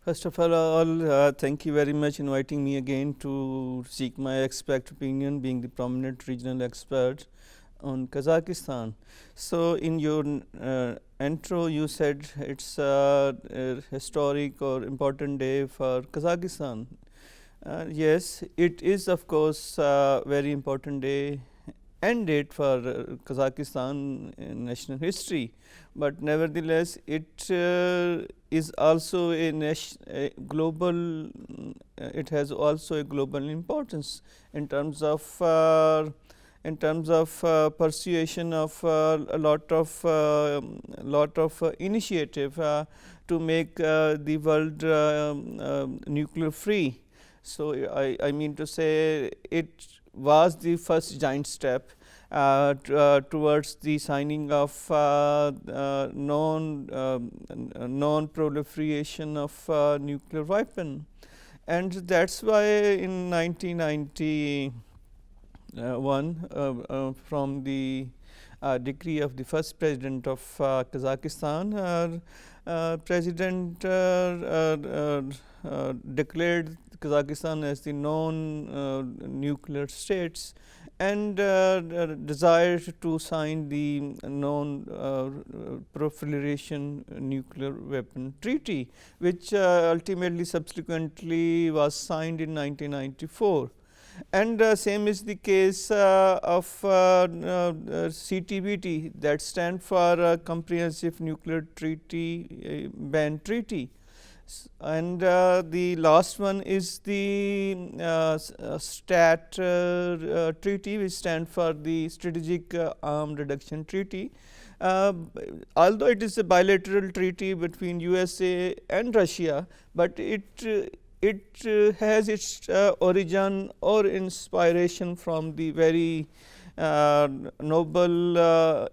First of all, thank you very much inviting me again to seek my expert opinion, being the prominent regional expert on Kazakhstan. So, in your intro, you said it's a historic or important day for Kazakhstan. Yes, it is of course a very important day and date for Kazakhstan in national history, but nevertheless it is also a global. It has also a global importance in terms of persuasion of a lot of initiative to make the world nuclear free. So, I mean to say it was the first giant step towards the signing of non-proliferation of nuclear weapon, and that's why in 1991 from the decree of the first president of Kazakhstan, President declared Kazakhstan as the non-nuclear states and desired to sign the non-proliferation nuclear weapon treaty, which ultimately subsequently was signed in 1994. And same is the case of CTBT, that stand for Comprehensive Nuclear Treaty Ban Treaty. And the last one is the STAT treaty, which stand for the Strategic Arm Reduction Treaty. Although it is a bilateral treaty between USA and Russia, but it has its origin or inspiration from the very noble,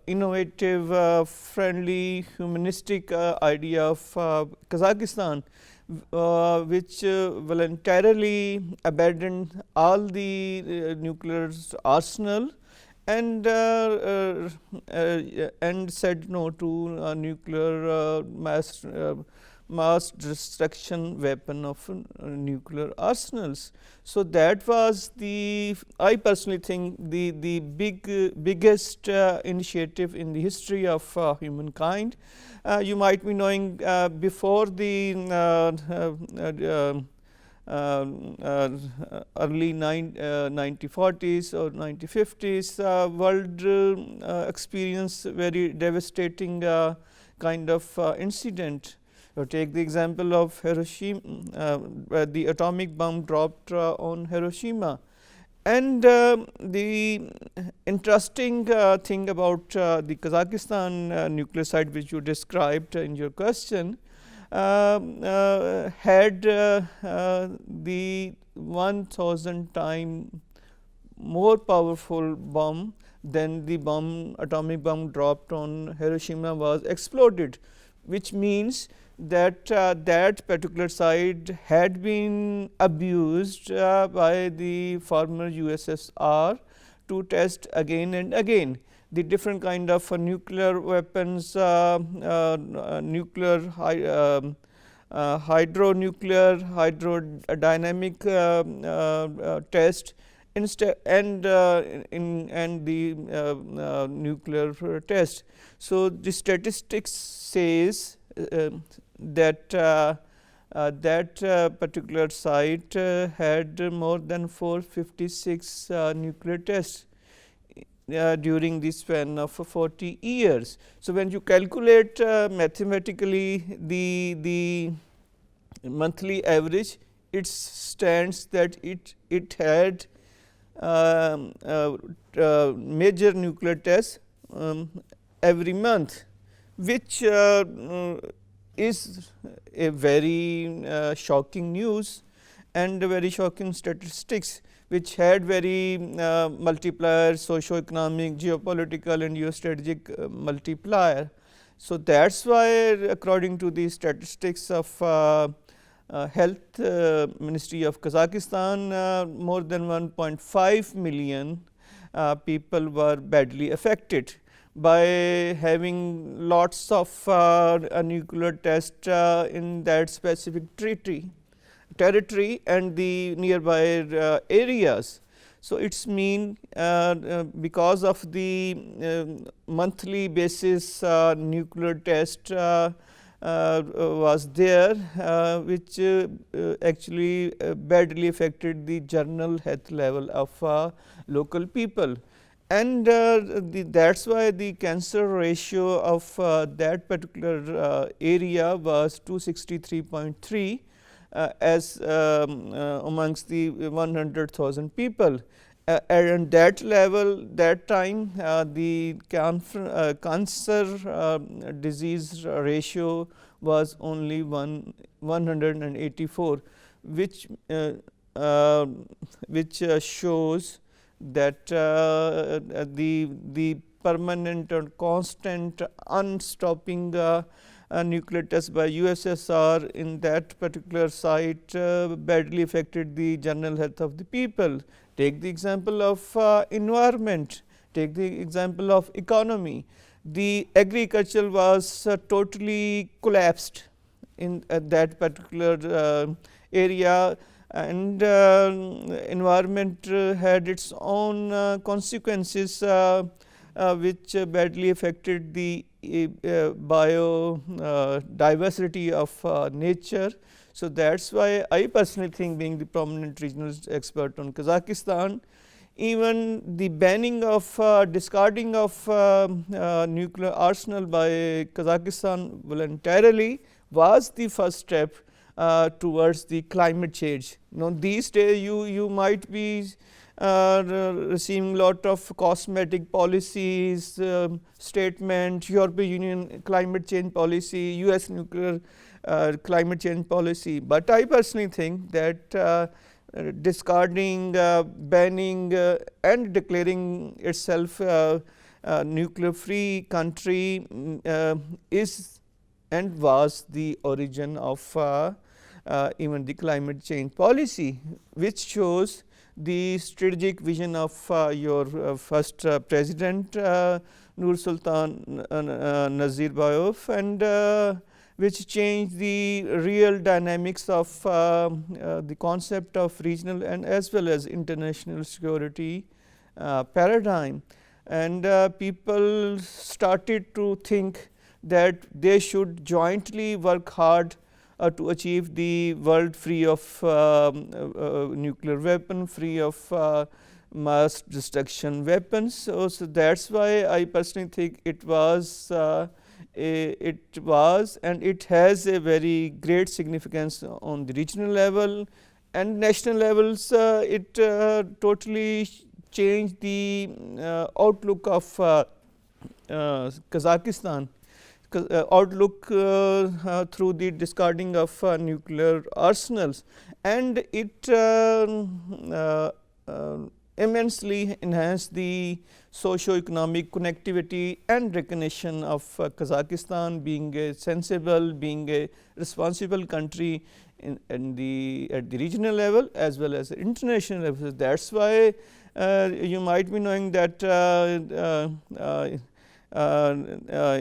innovative, friendly, humanistic idea of Kazakhstan, which voluntarily abandoned all the nuclear arsenal and said no to nuclear mass destruction weapon of nuclear arsenals. So, that was the, I personally think, the biggest initiative in the history of humankind. You might be knowing before the early 1940s or 1950s, world experienced very devastating kind of incident. So, take the example of Hiroshima, where the atomic bomb dropped on Hiroshima. And the interesting thing about the Kazakhstan nuclear site, which you described in your question, had the 1000 times more powerful bomb than the atomic bomb dropped on Hiroshima was exploded, which means that that particular site had been abused by the former USSR to test again and again the different kind of nuclear weapons, nuclear hydronuclear, hydrodynamic test instead and the nuclear test. So, the statistics says that particular site had more than 456 nuclear tests during the span of 40 years. So, when you calculate mathematically the monthly average, it stands that it had major nuclear tests every month, which is a very shocking news and very shocking statistics, which had very multiplier, socio-economic, geopolitical and geostrategic multiplier. So, that is why according to the statistics of Health Ministry of Kazakhstan, more than 1.5 million people were badly affected. by having lots of a nuclear test in that specific territory and the nearby areas. So, it is mean because of the monthly basis nuclear test was there, which actually badly affected the general health level of local people. And that is why the cancer ratio of that particular area was 263.3 as amongst the 100,000 people. And that level, that time the cancer disease ratio was only 184, which shows that the permanent or constant unstopping nuclear test by USSR in that particular site badly affected the general health of the people. Take the example of environment, take the example of economy. The agriculture was totally collapsed in that particular area, and environment had its own consequences which badly affected the biodiversity of nature. So, that is why I personally think, being the prominent regional expert on Kazakhstan, even the banning of discarding of nuclear arsenal by Kazakhstan voluntarily was the first step towards the climate change. Now, these days you might be receiving lot of cosmetic policies, statement, European Union climate change policy, US nuclear climate change policy. But I personally think that discarding, banning and declaring itself nuclear free country is and was the origin of even the climate change policy, which shows the strategic vision of your first President Nursultana Nazarbayev, and which changed the real dynamics of the concept of regional and as well as international security paradigm. And people started to think that they should jointly work hard to achieve the world free of nuclear weapon, free of mass destruction weapons. So, that is why I personally think it was and it has a very great significance on the regional level and national levels. It totally changed the outlook of Kazakhstan, outlook through the discarding of nuclear arsenals, and it immensely enhanced the socio-economic connectivity and recognition of Kazakhstan being a sensible, being a responsible country at the regional level as well as international level. That is why you might be knowing that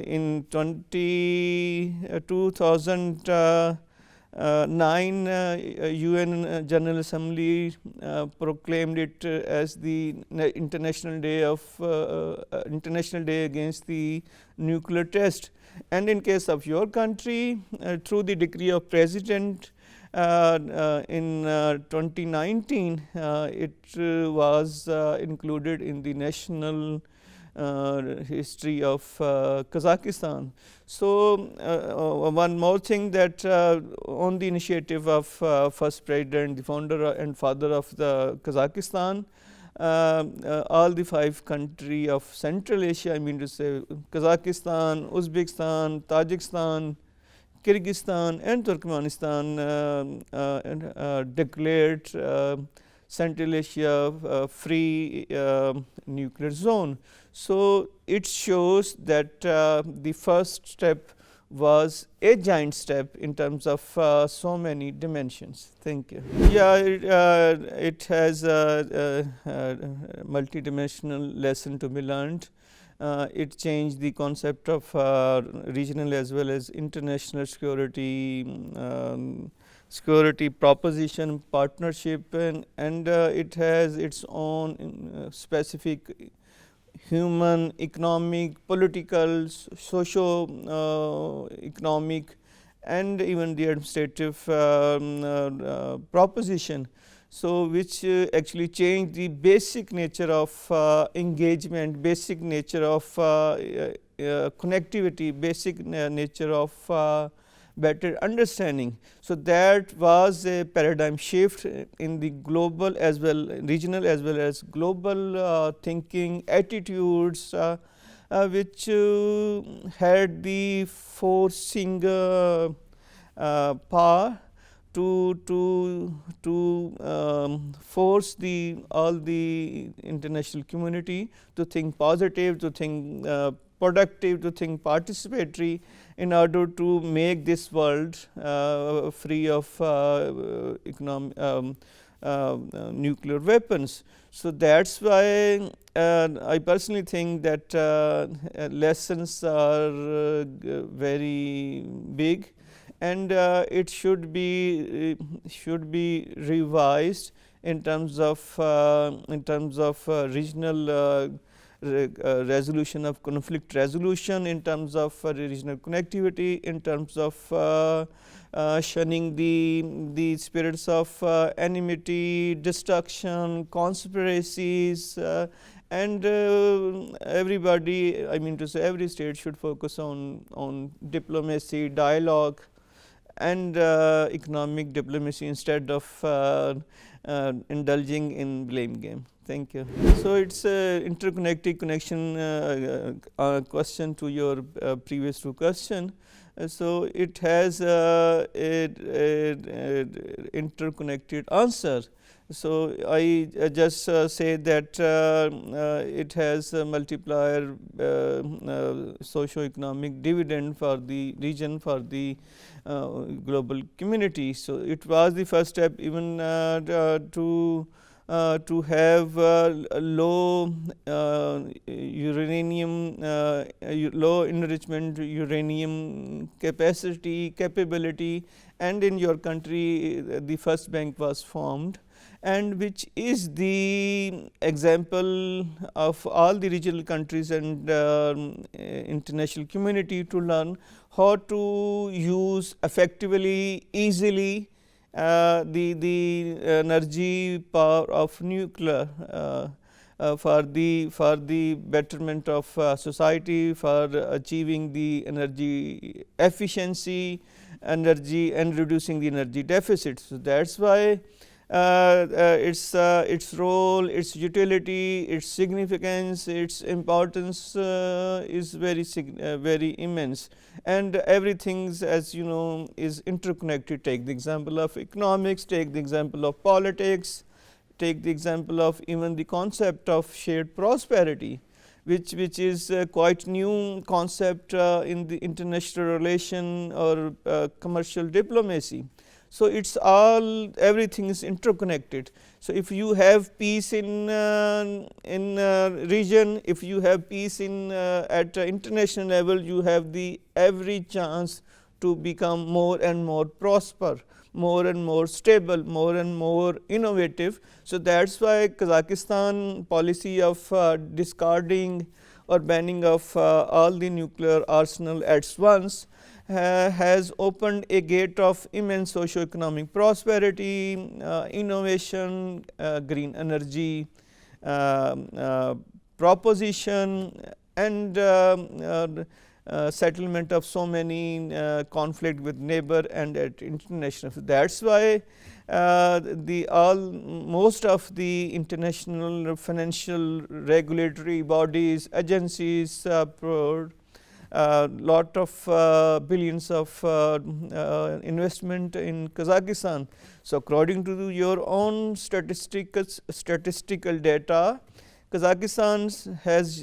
in 2009 UN General Assembly proclaimed it as the International Day against the nuclear test. And in case of your country, through the decree of President in 2019, it was included in the national history of Kazakhstan. So, one more thing, that on the initiative of first President, the founder and father of the Kazakhstan, all the 5 countries of Central Asia, I mean to say Kazakhstan, Uzbekistan, Tajikistan, Kyrgyzstan and Turkmenistan declared Central Asia free nuclear zone. So, it shows that the first step was a giant step in terms of so many dimensions. Thank you. Yeah, it has a multidimensional lesson to be learned. It changed the concept of regional as well as international security, security proposition, partnership, and it has its own specific human, economic, political, socio economic, and even the administrative proposition. So, which actually changed the basic nature of engagement, basic nature of connectivity, basic nature of better understanding. So, that was a paradigm shift in the global as well, regional as well as global thinking attitudes, which had the forcing power to force all the international community to think positive, to think productive, to think participatory, in order to make this world free of nuclear weapons. So, that is why I personally think that lessons are very big, and it should be revised in terms of regional resolution of conflict resolution, in terms of regional connectivity, in terms of shunning the spirits of enmity, destruction, conspiracies, and everybody, I mean to say every state should focus on diplomacy, dialogue, and economic diplomacy instead of indulging in blame game. Thank you. So, it is a interconnected connection question to your previous two question. So, it has a interconnected answer. So, I just say that it has a multiplier socio-economic dividend for the region, for the global community. So, it was the first step even to have low uranium, low enrichment uranium capability, and in your country the first bank was formed, and which is the example of all the regional countries and international community to learn how to use effectively, easily the energy power of nuclear for the betterment of society, for achieving the energy efficiency, energy, and reducing the energy deficit. So, that is why its role, its utility, its significance, its importance is very immense, and everything, as you know, is interconnected. Take the example of economics, take the example of politics, take the example of even the concept of shared prosperity, which is quite new concept in the international relation or commercial diplomacy. So, it is all, everything is interconnected. So, if you have peace in region, if you have peace at international level, you have the every chance to become more and more prosper, more and more stable, more and more innovative. So, that is why Kazakhstan policy of discarding or banning of all the nuclear arsenal at once has opened a gate of immense socio-economic prosperity, innovation, green energy proposition, and settlement of so many conflict with neighbor and at international. So, that is why most of the international financial regulatory bodies, agencies, lot of billions of investment in Kazakhstan. So, according to your own statistical data, Kazakhstan has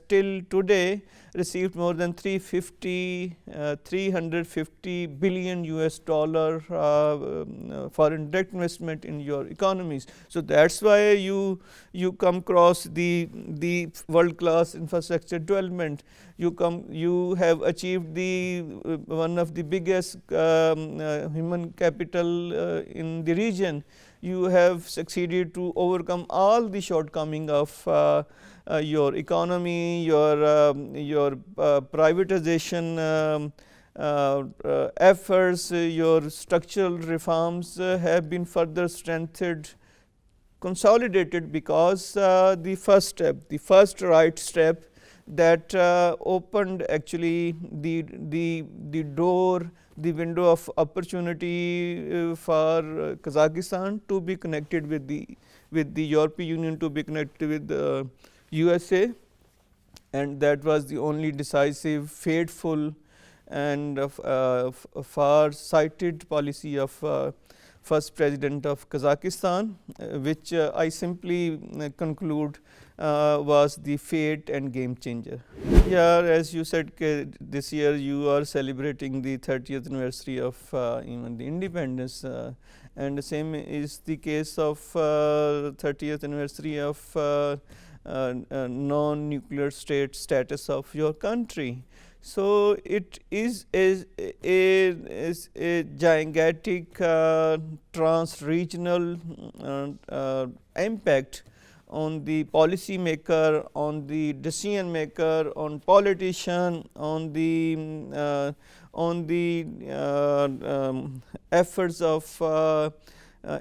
till today received more than 350 billion US dollar foreign direct investment in your economies. So that's why you come across the world class infrastructure development. You have achieved the one of the biggest human capital in the region. You have succeeded to overcome all the shortcoming of your economy, your privatization efforts, your structural reforms have been further strengthened, consolidated, because the first right step that opened actually the door, the window of opportunity for Kazakhstan to be connected with the European Union, to be connected with the USA, and that was the only decisive, fateful and far-sighted policy of first President of Kazakhstan, which I simply conclude was the fate and game changer. Yeah, as you said, this year you are celebrating the 30th anniversary of even the independence, and the same is the case of 30th anniversary of non-nuclear state status of your country. So it is a gigantic trans-regional impact on the policy maker, on the decision maker, on politician, on the efforts of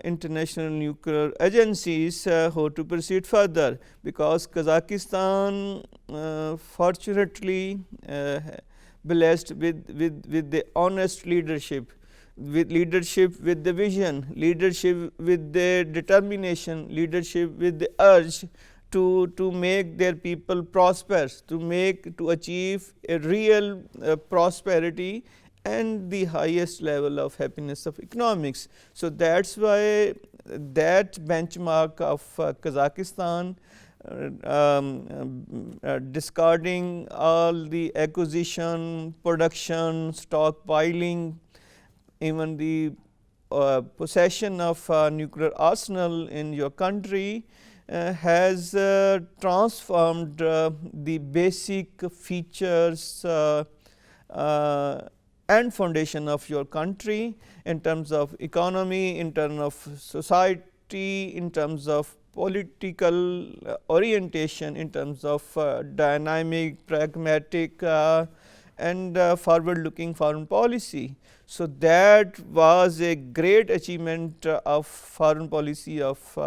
international nuclear agencies how to proceed further, because Kazakhstan fortunately blessed with the honest leadership, with the vision, leadership with the determination, leadership with the urge to make their people prosper, to achieve a real prosperity and the highest level of happiness of economics. So that's why that benchmark of Kazakhstan, discarding all the acquisition, production, stockpiling, even the possession of nuclear arsenal in your country, has transformed the basic features and foundation of your country in terms of economy, in terms of society, in terms of political orientation, in terms of dynamic, pragmatic and forward-looking foreign policy. So that was a great achievement of foreign policy of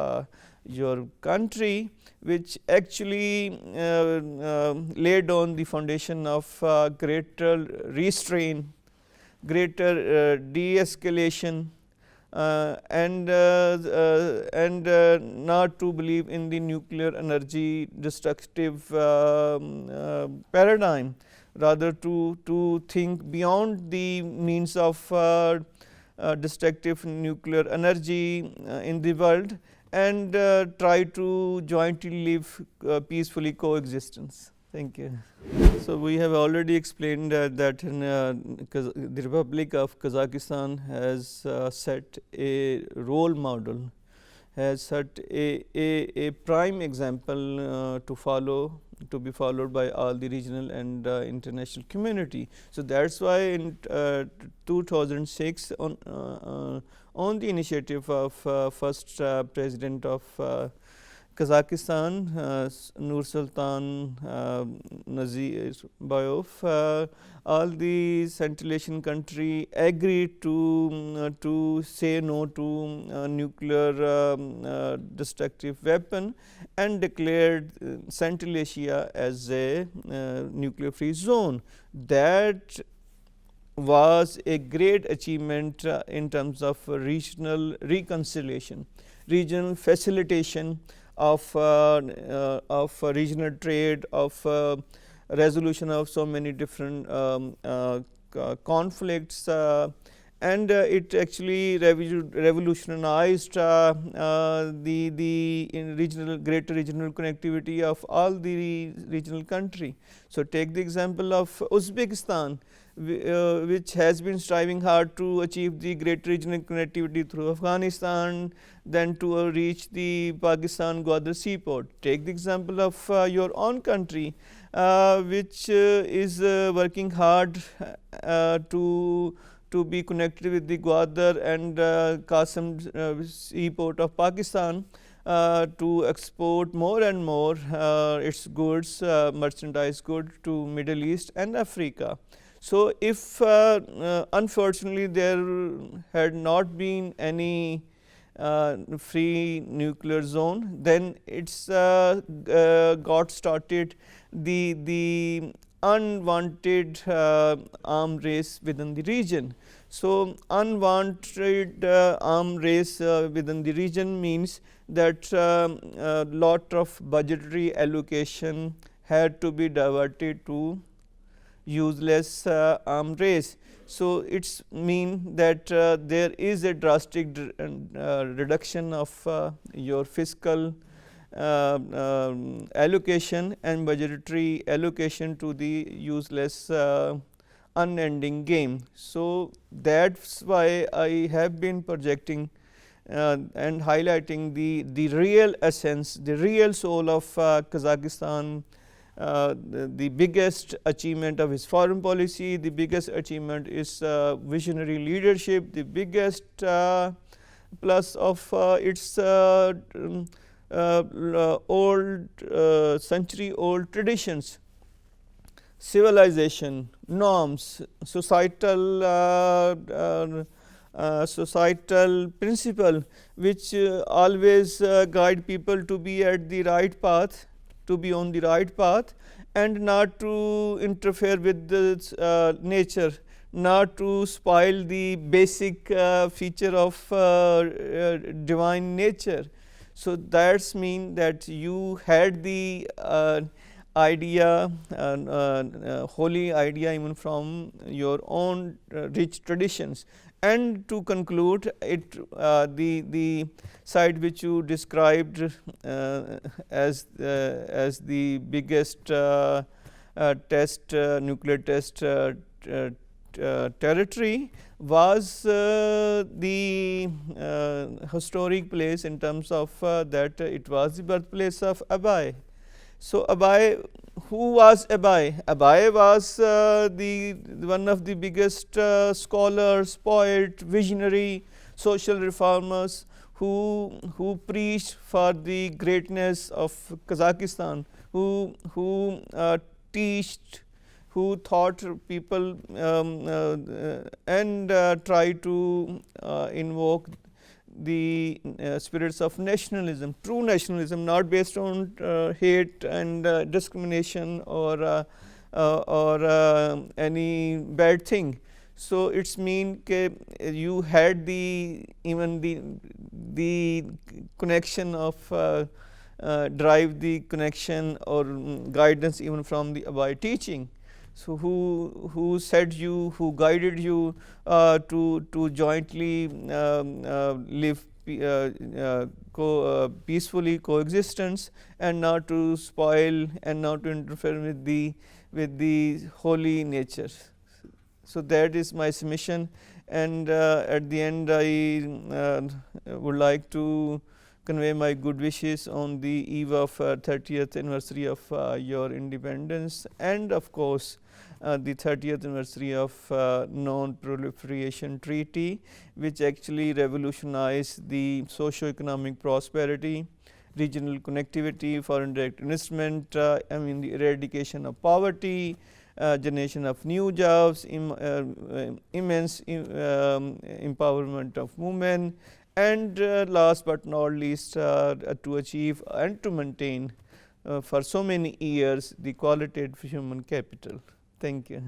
your country, which actually laid on the foundation of greater restraint, greater de-escalation, and not to believe in the nuclear energy destructive paradigm, rather to think beyond the means of destructive nuclear energy in the world, and try to jointly live peacefully coexistence. Thank you. So we have already explained that the Republic of Kazakhstan has set a role model, has set a prime example to follow, to be followed by all the regional and international community. So that's why in 2006, on the initiative of first President of Kazakhstan, Nursultana Nazarbayev, all the Central Asian country agreed to say no to nuclear destructive weapon, and declared Central Asia as a nuclear free zone. That was a great achievement in terms of regional reconciliation, regional facilitation of regional trade, of resolution of so many different conflicts, and it actually revolutionized the greater regional connectivity of all the regional country. So take the example of Uzbekistan, which has been striving hard to achieve the greater regional connectivity through Afghanistan, then to reach the Pakistan Gwadar seaport. Take the example of your own country, which is working hard to be connected with the Gwadar and Qasim seaport of Pakistan, to export more and more its goods, merchandise goods to Middle East and Africa. So if unfortunately there had not been any free nuclear zone, then it's got started the unwanted arms race within the region. So unwanted arms race within the region means that lot of budgetary allocation had to be diverted to useless arms race. So it's mean that there is a drastic reduction of your fiscal allocation and budgetary allocation to the useless unending game. So that's why I have been projecting and highlighting the real essence, the real soul of Kazakhstan, the biggest achievement of his foreign policy, the biggest achievement is visionary leadership, the biggest plus of its old century old traditions, civilization, norms, societal principle, which always guide people to be at the right path, to be on the right path, and not to interfere with the nature, not to spoil the basic feature of divine nature. So that's mean that you had the idea, holy idea even from your own rich traditions. And to conclude it, the site which you described as the biggest test nuclear test territory was the historic place in terms of that it was the birthplace of Abai. So Abai, who was Abai? Abai was the one of the biggest scholars, poet, visionary, social reformers who preached for the greatness of Kazakhstan, who teached, who taught people and tried to invoke the spirits of nationalism, true nationalism, not based on hate and discrimination or any bad thing. So it's mean you had the even the connection of drive the connection or guidance even from the Abai teaching. So who said you, who guided you to jointly live peacefully coexistence and not to spoil and not to interfere with the holy nature. So that is my submission, and at the end I would like to convey my good wishes on the eve of 30th anniversary of your independence, and of course the 30th anniversary of non-proliferation treaty, which actually revolutionized the socio-economic prosperity, regional connectivity, foreign direct investment, the eradication of poverty, generation of new jobs, immense empowerment of women, and last but not least to achieve and to maintain for so many years the qualitative human capital. Thank you.